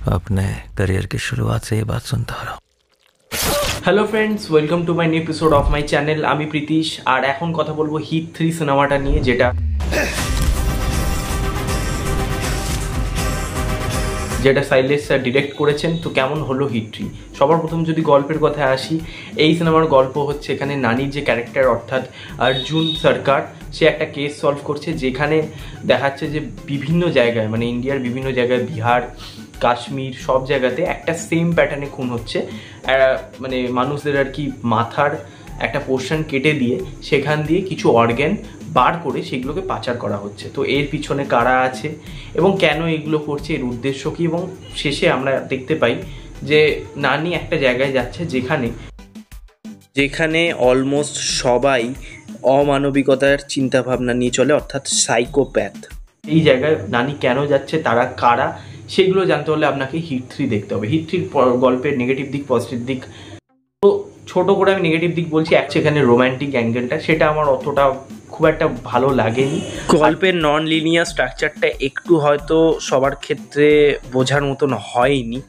अपने करियर की शुरुआत से ये बात सुनता रहा हूँ। Hello friends, welcome to my new episode of my channel. আমি প্রীতিশ, আর এখন কথা বলবো হিট 3 সিনেমাটা নিয়ে, যেটা শৈলেশ স্যার ডিরেক্ট করেছেন। তো কেমন হলো হিট 3? সবার প্রথম যদি গল্পের কথায় আসি, এই সিনেমার গল্প হচ্ছে এখানে নানির যে ক্যারেক্টার অর্থাৎ অর্জুন সরকার, সে একটা কেস সলভ করছে, যেখানে দেখাচ্ছে যে বিভিন্ন জায়গায় মানে ইন্ডিয়ার বিভিন্ন জায়গায়, বিহার, কাশ্মীর, সব জায়গাতে একটা সেম প্যাটার্নে খুন হচ্ছে। মানে মানুষদের আর কি মাথার একটা পোর্শন কেটে দিয়ে সেখান দিয়ে কিছু অর্গ্যান বার করে সেগুলোকে পাচার করা হচ্ছে। তো এর পিছনে কারা আছে এবং কেন এগুলো করছে, এর উদ্দেশ্য কী, এবং শেষে আমরা দেখতে পাই যে নানি একটা জায়গায় যাচ্ছে যেখানে অলমোস্ট সবাই অমানবিকতার চিন্তাভাবনা নিয়ে চলে, অর্থাৎ সাইকোপ্যাথ। এই জায়গায় নানি কেন যাচ্ছে, তারা কারা, সেগুলো জানতে হলে আপনাকে হিট 3 দেখতে হবে। হিট 3 গল্পের নেগেটিভ দিক, পজিটিভ দিক, তো ছোট করে আমি নেগেটিভ দিক বলছি। এখানে রোম্যান্টিক অ্যাঙ্গেলটা, সেটা আমার অতটা খুব একটা ভালো লাগেনি। গল্পের নন লিনিয়ার স্ট্রাকচারটা একটু হয়তো সবার ক্ষেত্রে বোঝার মতন হয়নি।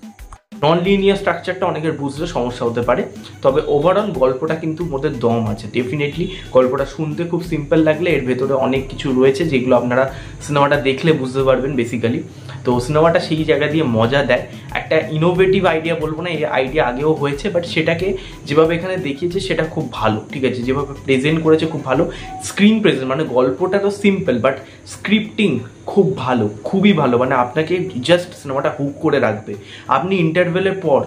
নন লিনিয়ার স্ট্রাকচারটা অনেকের বুঝলে সমস্যা হতে পারে, তবে ওভারঅল গল্পটা কিন্তু মধ্যে দম আছে। ডেফিনেটলি গল্পটা শুনতে খুব সিম্পল লাগলে এর ভেতরে অনেক কিছু রয়েছে যেগুলো আপনারা সিনেমাটা দেখলে বুঝতে পারবেন বেসিক্যালি। তো সিনেমাটা সেই জায়গা দিয়ে মজা দেয়। একটা ইনোভেটিভ আইডিয়া বলবো না, এই আইডিয়া আগেও হয়েছে, বাট সেটাকে যেভাবে এখানে দেখিয়েছে সেটা খুব ভালো, ঠিক আছে। যেভাবে প্রেজেন্ট করেছে খুব ভালো, স্ক্রিন প্রেজেন্ট, মানে গল্পটা তো সিম্পল বাট স্ক্রিপ্টিং খুব ভালো, খুবই ভালো, মানে আপনাকে জাস্ট সিনেমাটা হুক করে রাখবে। আপনি ইন্টারভেলের পর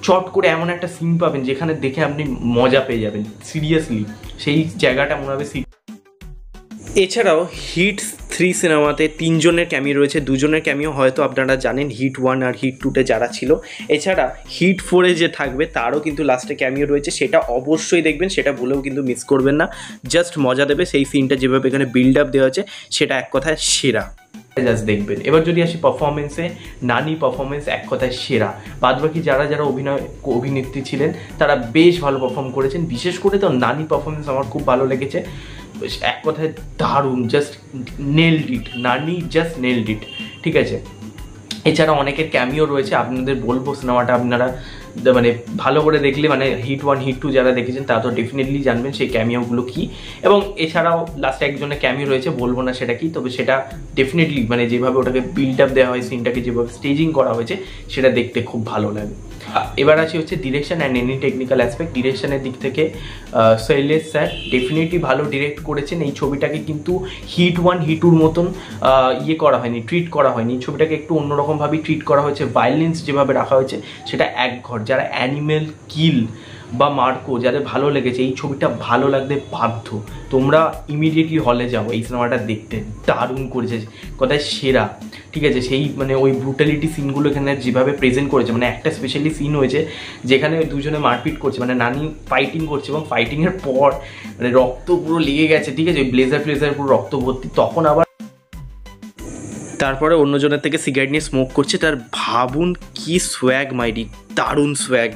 চট করে এমন একটা সিন পাবেন যেখানে দেখে আপনি মজা পেয়ে যাবেন, সিরিয়াসলি সেই জায়গাটা মনে হবে। এছাড়াও হিট 3 সিনেমাতে 3 জনের ক্যামিও রয়েছে। 2 জনের ক্যামিও হয়তো আপনারা জানেন, হিট 1 আর হিট 2-তে যারা ছিল। এছাড়া হিট 4-এ যে থাকবে তারও কিন্তু লাস্টে ক্যামিও রয়েছে, সেটা অবশ্যই দেখবেন, সেটা ভুলেও কিন্তু মিস করবেন না। জাস্ট মজা দেবে। সেই সিনটা যেভাবে এখানে বিল্ড আপ দেওয়া আছে সেটা এক কথায় সেরা, জাস্ট দেখবেন। এবার যদি আসি পারফরমেন্সে, নানি পারফরমেন্স এক কথায় সেরা। বাদবাকি যারা অভিনেত্রী ছিলেন তারা বেশ ভালো পারফর্ম করেছেন, বিশেষ করে তো নানি পারফরমেন্স আমার খুব ভালো লেগেছে, এক কথায় দারুণ, জাস্ট নেলড ইট। নানি জাস্ট নেলড ইট, ঠিক আছে। এছাড়া অনেকের ক্যামিও রয়েছে, আপনাদের বলবো সিনেমাটা আপনারা মানে ভালো করে দেখলে, মানে হিট 1 হিট 2 যারা দেখেছেন তারা তো ডেফিনেটলি জানবেন সেই ক্যামিওগুলো কী। এবং এছাড়াও লাস্টে একজনের ক্যামিও রয়েছে, বলবো না সেটা কি, তবে সেটা ডেফিনেটলি মানে যেভাবে ওটাকে বিল্ড আপ দেওয়া হয়, সিনটাকে যেভাবে স্টেজিং করা হয়েছে সেটা দেখতে খুব ভালো লাগে। এবার আসি হচ্ছে direction and any technical aspect. ডিরেকশনের দিক থেকে শৈলেশ স্যার ডেফিনেটলি ভালো ডিরেক্ট করেছেন। এই ছবিটাকে কিন্তু হিট 1 হিট 2-র মতন করা হয়নি, ট্রিট করা হয়নি। এই ছবিটাকে একটু অন্যরকমভাবেই ট্রিট করা হয়েছে। ভায়োলেন্স যেভাবে রাখা হয়েছে সেটা এক ঘর। যারা অ্যানিমেল কিল বা মার্কো যাদের ভালো লেগেছে, এই ছবিটা ভালো লাগতে বাধ্য। তোমরা ইমিডিয়েটলি হলে যাও এই সিনেমাটা দেখতে, দারুণ করেছে, কথায় সেরা, ঠিক আছে। সেই মানে ওই ব্রুটালিটি সিনগুলো এখানে যেভাবে প্রেজেন্ট করেছে, মানে একটা স্পেশালি সিন হয়েছে যেখানে দুজনে মারপিট করছে, মানে নানি ফাইটিং করছে এবং ফাইটিংয়ের পর মানে রক্ত পুরো লেগে গেছে, ঠিক আছে, ওই ব্লেজার পুরো রক্ত ভর্তি। তখন আবার তারপরে অন্যজনের থেকে সিগারেট নিয়ে স্মোক করছে, তার ভাবুন কি সোয়াগ, মাইডি, দারুণ সোয়াগ।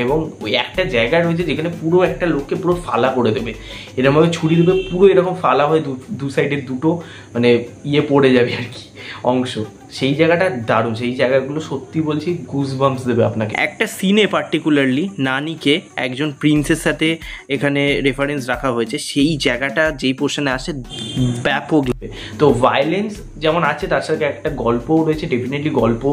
এবং ওই একটা জায়গায় রয়েছে যেখানে পুরো একটা লোককে পুরো ফালা করে দেবে, এরকমভাবে ছুরি দেবে, পুরো এরকম ফালা হয়ে দু সাইডে দুটো মানে পড়ে যাবে আর কি অংশ। সেই জায়গাটা দারুণ, সেই জায়গাগুলো সত্যি বলছি গুজবাম্পস দেবে আপনাকে। একটা সিনে পার্টিকুলারলি নানিকে একজন প্রিন্সের সাথে এখানে রেফারেন্স রাখা হয়েছে, সেই জায়গাটা যেই পোর্শনে আসে ব্যাপক। তো ভায়োলেন্স যেমন আছে তার সাথে একটা গল্পও রয়েছে। ডেফিনেটলি গল্প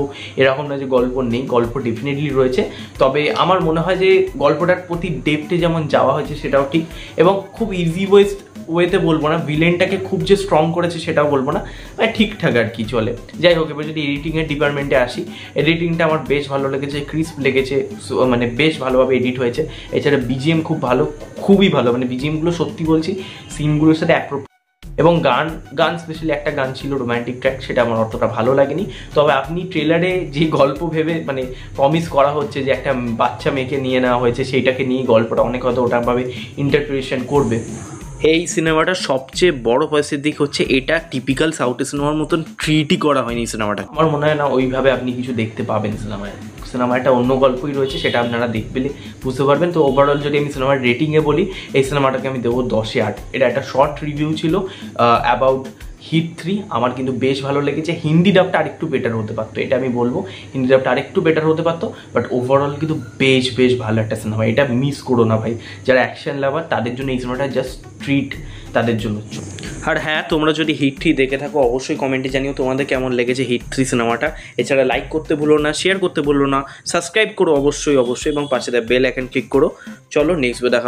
এরকম না যে গল্প নেই, গল্প ডেফিনেটলি রয়েছে, তবে আমার মনে হয় যে গল্পটার প্রতি ডেপথে যেমন যাওয়া হয়েছে সেটাও ঠিক, এবং খুব ইজি ওয়েতে বলবো না, ভিলেনটাকে খুব যে স্ট্রং করেছে সেটাও বলবো না, মানে ঠিকঠাক আর কি চলে। যাই হোক, এবার যদি এডিটিংয়ের ডিপার্টমেন্টে আসি, এডিটিংটা আমার বেশ ভালো লেগেছে, ক্রিস্প লেগেছে, মানে বেশ ভালোভাবে এডিট হয়েছে। এছাড়া বিজিএম খুব ভালো, খুবই ভালো, মানে বিজিএমগুলো সত্যি বলছি সিনগুলোর সাথে এবং গান স্পেশালি একটা গান ছিল রোম্যান্টিক ট্র্যাক, সেটা আমার অতটা ভালো লাগেনি। তবে আপনি ট্রেলারে যে গল্প ভেবে মানে প্রমিস করা হচ্ছে যে একটা বাচ্চা মেয়েকে নিয়ে নেওয়া হয়েছে, সেইটাকে নিয়ে গল্পটা অনেক হয়তো ওটাভাবে ইন্টারপ্রিটেশন করবে। এই সিনেমাটার সবচেয়ে বড় পজিটিভ দিক হচ্ছে এটা টিপিক্যাল সাউথ সিনেমার মতন ট্রিটই করা হয়নি এই সিনেমাটা। আমার মনে হয় না ওইভাবে আপনি কিছু দেখতে পাবেন সিনেমাটা অন্য গল্পই রয়েছে, সেটা আপনারা দেখলে বুঝতে পারবেন। তো ওভারঅল যদি আমি সিনেমার রেটিংয়ে বলি, এই সিনেমাটাকে আমি দেবো 10-এ 8। এটা একটা শর্ট রিভিউ ছিল অ্যাবাউট হিট 3 আমার কিন্তু বেশ ভালো লেগেছে। হিন্দি ডাবটা আরেকটু বেটার হতে পারতো, এটা আমি বলবো, হিন্দি ডাবটা আরেকটু বেটার হতে পারতো, বাট ওভারঅল কিন্তু বেশ ভালো একটা সিনেমা। এটা মিস করো না ভাই, যারা অ্যাকশন লাভার তাদের জন্য এই সিনেমাটা জাস্ট ট্রিট তাদের জন্য। আর হ্যাঁ, তোমরা যদি হিট 3 দেখে থাকো অবশ্যই কমেন্টে জানিও তোমাদের কেমন লেগেছে হিট 3 সিনেমাটা। এছাড়া লাইক করতে ভুলো না, শেয়ার করতে ভুলো না, সাবস্ক্রাইব করো অবশ্যই এবং পাশে বেল আইকন ক্লিক করো। চলো নেক্সট দেখা